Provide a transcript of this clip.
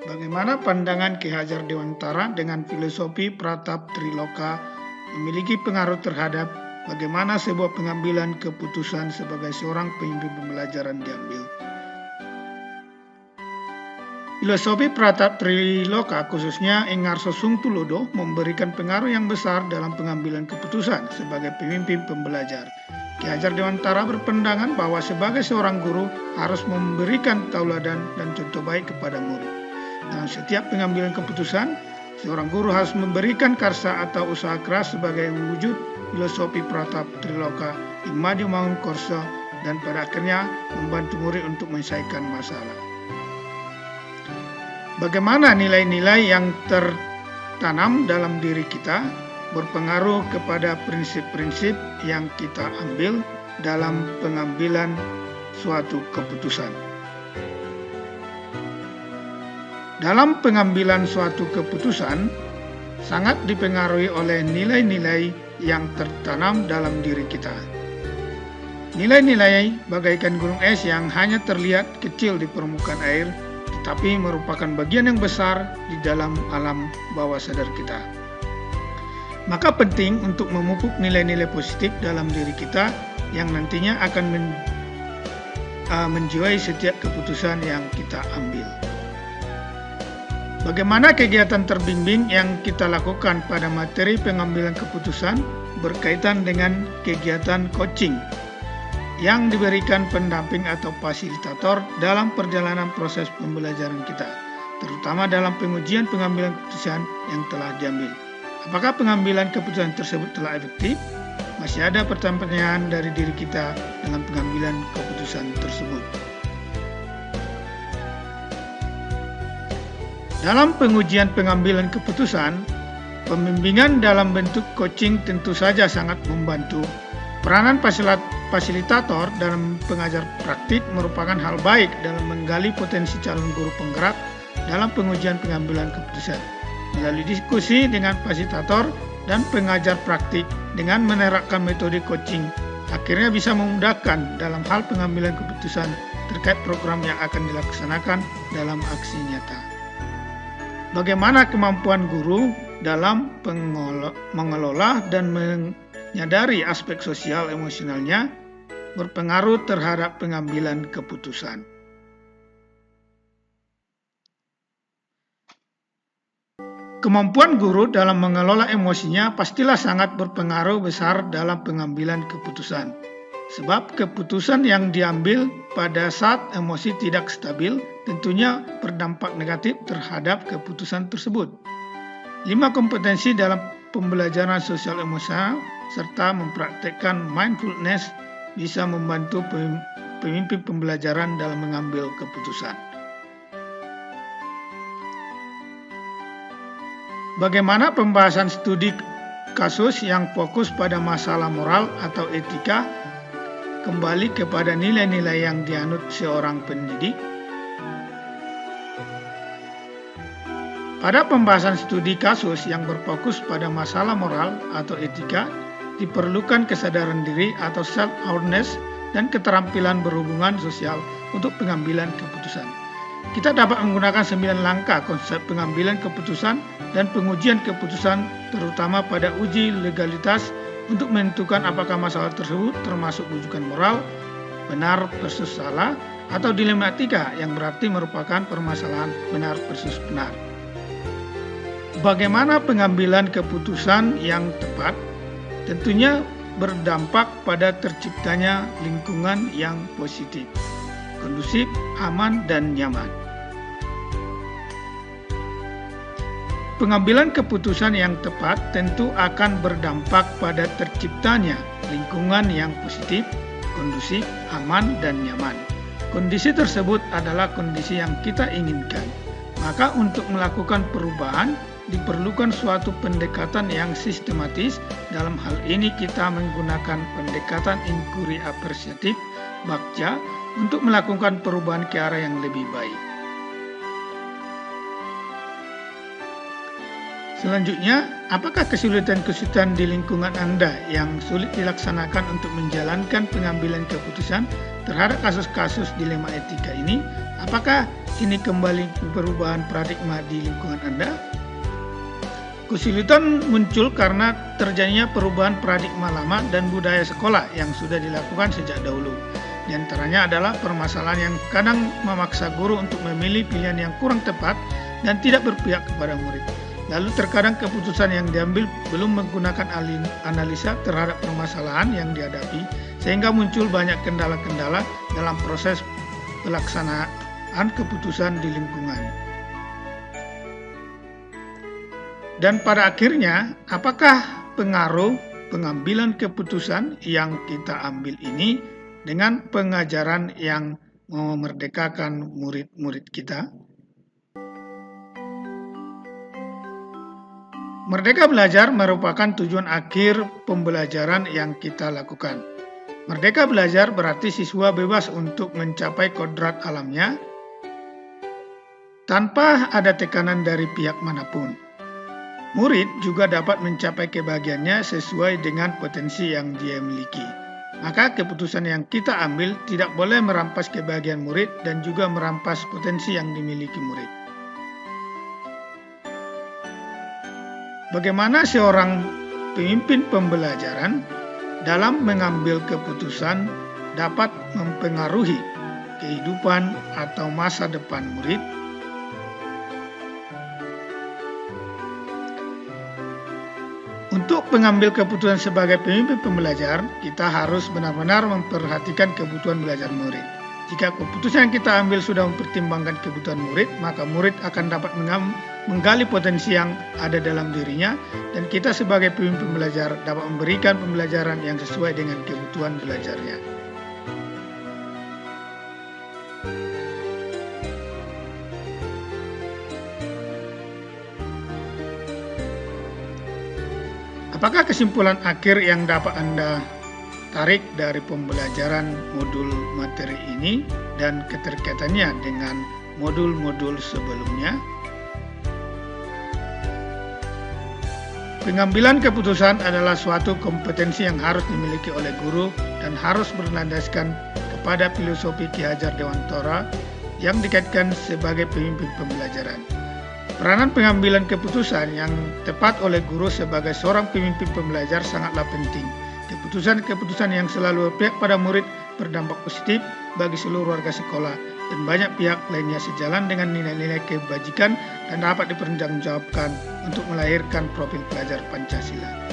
Bagaimana pandangan Ki Hajar Dewantara dengan filosofi Pratap Triloka memiliki pengaruh terhadap bagaimana sebuah pengambilan keputusan sebagai seorang pemimpin pembelajaran diambil? Filosofi Pratap Triloka khususnya Engarso Sungtulodo memberikan pengaruh yang besar dalam pengambilan keputusan sebagai pemimpin pembelajar. Ki Hajar Dewantara berpandangan bahwa sebagai seorang guru harus memberikan tauladan dan contoh baik kepada murid. Dalam setiap pengambilan keputusan, seorang guru harus memberikan karsa atau usaha keras sebagai wujud filosofi Pratap Triloka Imadi Mangun Korso dan pada akhirnya membantu murid untuk menyelesaikan masalah. Bagaimana nilai-nilai yang tertanam dalam diri kita berpengaruh kepada prinsip-prinsip yang kita ambil dalam pengambilan suatu keputusan. Dalam pengambilan suatu keputusan, sangat dipengaruhi oleh nilai-nilai yang tertanam dalam diri kita. Nilai-nilai bagaikan gunung es yang hanya terlihat kecil di permukaan air, tetapi merupakan bagian yang besar di dalam alam bawah sadar kita. Maka penting untuk memupuk nilai-nilai positif dalam diri kita yang nantinya akan menjiwai setiap keputusan yang kita ambil. Bagaimana kegiatan terbimbing yang kita lakukan pada materi pengambilan keputusan berkaitan dengan kegiatan coaching yang diberikan pendamping atau fasilitator dalam perjalanan proses pembelajaran kita, terutama dalam pengujian pengambilan keputusan yang telah diambil. Apakah pengambilan keputusan tersebut telah efektif? Masih ada pertanyaan dari diri kita dalam pengambilan keputusan tersebut. Dalam pengujian pengambilan keputusan, pembimbingan dalam bentuk coaching tentu saja sangat membantu. Peranan fasilitator dalam pengajar praktik merupakan hal baik dalam menggali potensi calon guru penggerak dalam pengujian pengambilan keputusan. Melalui diskusi dengan fasilitator dan pengajar praktik dengan menerapkan metode coaching, akhirnya bisa memudahkan dalam hal pengambilan keputusan terkait program yang akan dilaksanakan dalam aksi nyata. Bagaimana kemampuan guru dalam mengelola dan menyadari aspek sosial emosionalnya berpengaruh terhadap pengambilan keputusan. Kemampuan guru dalam mengelola emosinya pastilah sangat berpengaruh besar dalam pengambilan keputusan. Sebab keputusan yang diambil pada saat emosi tidak stabil tentunya berdampak negatif terhadap keputusan tersebut. 5 kompetensi dalam pembelajaran sosial emosional serta mempraktekkan mindfulness bisa membantu pemimpin pembelajaran dalam mengambil keputusan. Bagaimana pembahasan studi kasus yang fokus pada masalah moral atau etika kembali kepada nilai-nilai yang dianut seorang pendidik? Pada pembahasan studi kasus yang berfokus pada masalah moral atau etika, diperlukan kesadaran diri atau self-awareness dan keterampilan berhubungan sosial untuk pengambilan keputusan. Kita dapat menggunakan 9 langkah konsep pengambilan keputusan dan pengujian keputusan, terutama pada uji legalitas untuk menentukan apakah masalah tersebut termasuk rujukan moral, benar versus salah, atau dilema etika yang berarti merupakan permasalahan benar versus benar. Bagaimana pengambilan keputusan yang tepat? Tentunya berdampak pada terciptanya lingkungan yang positif, kondusif, aman, dan nyaman. Pengambilan keputusan yang tepat tentu akan berdampak pada terciptanya lingkungan yang positif, kondusif, aman, dan nyaman. Kondisi tersebut adalah kondisi yang kita inginkan. Maka untuk melakukan perubahan, diperlukan suatu pendekatan yang sistematis. Dalam hal ini kita menggunakan pendekatan inquiry apresiatif, BAKCA, untuk melakukan perubahan ke arah yang lebih baik. Selanjutnya, apakah kesulitan-kesulitan di lingkungan Anda yang sulit dilaksanakan untuk menjalankan pengambilan keputusan terhadap kasus-kasus dilema etika ini? Apakah ini kembali ke perubahan paradigma di lingkungan Anda? Kesulitan muncul karena terjadinya perubahan paradigma lama dan budaya sekolah yang sudah dilakukan sejak dahulu. Di antaranya adalah permasalahan yang kadang memaksa guru untuk memilih pilihan yang kurang tepat dan tidak berpihak kepada murid. Lalu terkadang keputusan yang diambil belum menggunakan analisa terhadap permasalahan yang dihadapi, sehingga muncul banyak kendala-kendala dalam proses pelaksanaan keputusan di lingkungan. Dan pada akhirnya, apakah pengaruh pengambilan keputusan yang kita ambil ini dengan pengajaran yang memerdekakan murid-murid kita? Merdeka belajar merupakan tujuan akhir pembelajaran yang kita lakukan. Merdeka belajar berarti siswa bebas untuk mencapai kodrat alamnya tanpa ada tekanan dari pihak manapun. Murid juga dapat mencapai kebahagiaannya sesuai dengan potensi yang dia miliki. Maka keputusan yang kita ambil tidak boleh merampas kebahagiaan murid dan juga merampas potensi yang dimiliki murid. Bagaimana seorang pemimpin pembelajaran dalam mengambil keputusan dapat mempengaruhi kehidupan atau masa depan murid? Untuk mengambil keputusan sebagai pemimpin pembelajar, kita harus benar-benar memperhatikan kebutuhan belajar murid. Jika keputusan yang kita ambil sudah mempertimbangkan kebutuhan murid, maka murid akan dapat menggali potensi yang ada dalam dirinya, dan kita sebagai pemimpin belajar dapat memberikan pembelajaran yang sesuai dengan kebutuhan belajarnya. Apakah kesimpulan akhir yang dapat Anda tarik dari pembelajaran modul materi ini dan keterkaitannya dengan modul-modul sebelumnya? Pengambilan keputusan adalah suatu kompetensi yang harus dimiliki oleh guru dan harus berlandaskan kepada filosofi Ki Hajar Dewantara yang dikaitkan sebagai pemimpin pembelajaran. Peranan pengambilan keputusan yang tepat oleh guru sebagai seorang pemimpin pembelajar sangatlah penting. Keputusan-keputusan yang selalu berpihak pada murid berdampak positif bagi seluruh warga sekolah dan banyak pihak lainnya sejalan dengan nilai-nilai kebajikan dan dapat dipertanggungjawabkan untuk melahirkan profil pelajar Pancasila.